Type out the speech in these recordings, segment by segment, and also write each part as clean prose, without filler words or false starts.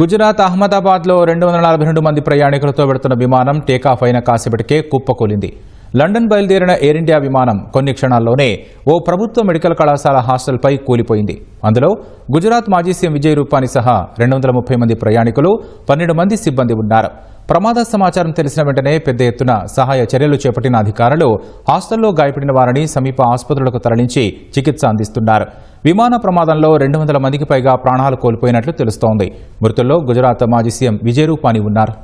గుజరాత్ అహ్మదాబాద్లో 242 మంది ప్రయాణికులతో వెడుతున్న విమానం టేకాఫ్ అయిన కాసేపటికే కుప్పకూలింది. లండన్ బయలుదేరిన ఎయిర్ ఇండియా విమానం కొన్ని క్షణాల్లోనే ఓ ప్రభుత్వ మెడికల్ కళాశాల హాస్టల్పై కూలిపోయింది. అందులో గుజరాత్ మాజీ సీఎం విజయ్ రూపానీ సహా 230 మంది ప్రయాణికులు, 12 మంది సిబ్బంది ఉన్నారు. ప్రమాద సమాచారం తెలిసిన వెంటనే పెద్ద ఎత్తున సహాయ చర్యలు చేపట్టిన అధికారులు హాస్టల్లో గాయపడిన వారిని సమీప ఆసుపత్రులకు తరలించి చికిత్స అందిస్తున్నారు. విమాన ప్రమాదంలో 200 మందికి పైగా ప్రాణాలు కోల్పోయినట్లు తెలుస్తోంది. మృతుల్లో గుజరాత్ మాజీ సీఎం విజయ్ రూపానీ ఉన్నారు.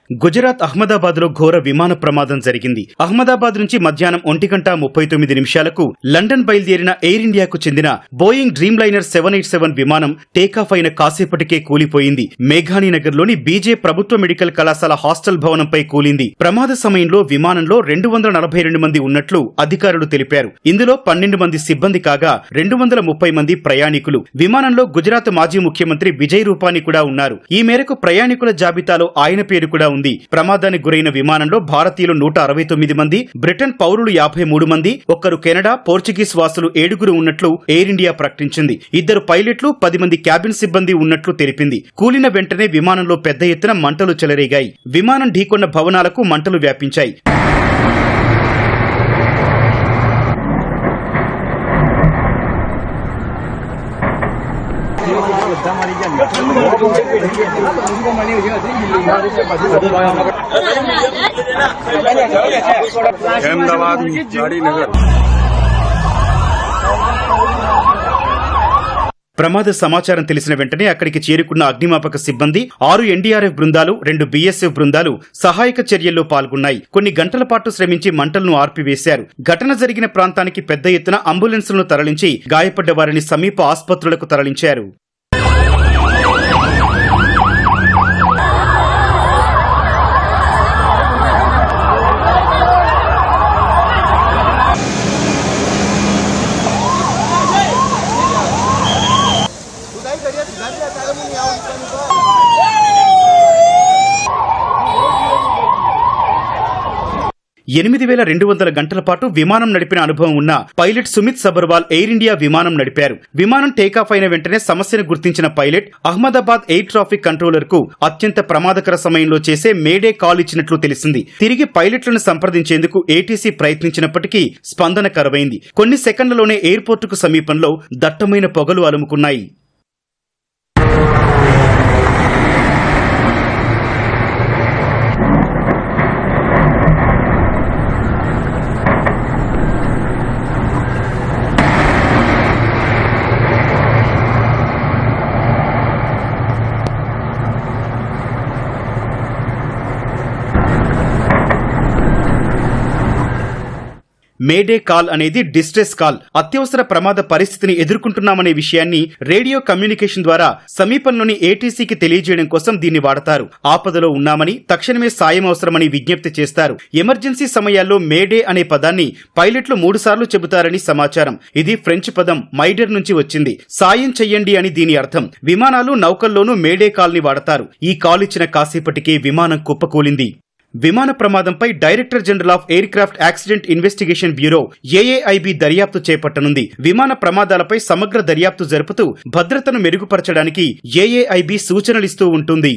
గుజరాత్ అహ్మదాబాద్ లో ఘోర విమాన ప్రమాదం జరిగింది. అహ్మదాబాద్ నుంచి మధ్యాహ్నం 1:39 లండన్ బయలుదేరిన ఎయిర్ ఇండియాకు చెందిన బోయింగ్ డ్రీమ్ లైనర్ 787 విమానం టేకాఫ్ అయిన కాసేపటికే కూలిపోయింది. మేఘానీనగర్ లోని బీజే ప్రభుత్వ మెడికల్ కళాశాల హాస్టల్ భవనంపై కూలింది. ప్రమాద సమయంలో విమానంలో 242 మంది ఉన్నట్లు అధికారులు తెలిపారు. ఇందులో 12 మంది సిబ్బంది కాగా 230 మంది ప్రయాణికులు. విమానంలో గుజరాత్ మాజీ ముఖ్యమంత్రి విజయ్ రూపానీ కూడా ఉన్నారు. ఈ మేరకు ప్రయాణికుల జాబితాలో ఆయన పేరు కూడా ఉంది. ప్రమాదానికి గురైన విమానంలో భారతీయులు 169 మంది, బ్రిటన్ పౌరులు 53 మంది, ఒక్కరు కెనడా, పోర్చుగీస్ వాసులు 7 ఉన్నట్లు ఎయిర్ ఇండియా ప్రకటించింది. 2 పైలట్లు, 10 మంది క్యాబిన్ సిబ్బంది ఉన్నట్లు తెలిపింది. కూలిన వెంటనే విమానంలో పెద్ద ఎత్తున మంటలు చెలరేగాయి. విమానం ఢీకొన్న భవనాలకు మంటలు వ్యాపించాయి. ప్రమాద సమాచారం తెలిసిన వెంటనే అక్కడికి చేరుకున్న అగ్నిమాపక సిబ్బంది, 6 ఎన్డీఆర్ఎఫ్ బృందాలు, 2 బీఎస్ఎఫ్ బృందాలు సహాయక చర్యల్లో పాల్గొన్నాయి. కొన్ని గంటల పాటు శ్రమించి మంటలను ఆర్పివేశారు. ఘటన జరిగిన ప్రాంతానికి పెద్ద ఎత్తున అంబులెన్సులను తరలించి గాయపడ్డ వారిని సమీప ఆసుపత్రులకు తరలించారు. $8,200 గంటల పాటు విమానం నడిపిన అనుభవం ఉన్న pilot Sumit Sabharwal air India విమానం నడిపారు. విమానం టేకాఫ్ అయిన వెంటనే సమస్యను గుర్తించిన pilot Ahmedabad air traffic controller కు అత్యంత ప్రమాదకర సమయంలో చేసే మేడే కాల్ ఇచ్చినట్లు తెలిసింది. తిరిగి పైలట్లను సంప్రదించేందుకు ఏటీసీ ప్రయత్నించినప్పటికీ స్పందన కరువైంది. కొన్ని సెకండ్లలోనే ఎయిర్పోర్టుకు సమీపంలో దట్టమైన పొగలు అలుముకున్నాయి. మేడే కాల్ అనేది డిస్ట్రెస్ కాల్. అత్యవసర ప్రమాద పరిస్థితిని ఎదుర్కొంటున్నామనే విషయాన్ని రేడియో కమ్యూనికేషన్ ద్వారా సమీపంలోని ఏటీసీకి తెలియజేయడం కోసం దీన్ని వాడతారు. ఆపదలో ఉన్నామని, తక్షణమే సాయం అవసరమని విజ్ఞప్తి చేస్తారు. ఎమర్జెన్సీ సమయాల్లో మేడే అనే పదాన్ని పైలట్లు 3 సార్లు చెబుతారని సమాచారం. ఇది ఫ్రెంచ్ పదం మైడర్ నుంచి వచ్చింది. సాయం చెయ్యండి అని దీని అర్థం. విమానాలు, నౌకల్లోనూ మేడే కాల్ ని వాడతారు. ఈ కాల్ ఇచ్చిన కాసేపటికే విమానం కుప్పకూలింది. విమాన ప్రమాదంపై director general of aircraft accident investigation bureau AAIB దర్యాప్తు చేపట్టనుంది. విమాన ప్రమాదాలపై సమగ్ర దర్యాప్తు జరుపుతూ భద్రతను మెరుగుపరచడానికి ఏఏఐబీ సూచనలిస్తూ ఉంటుంది.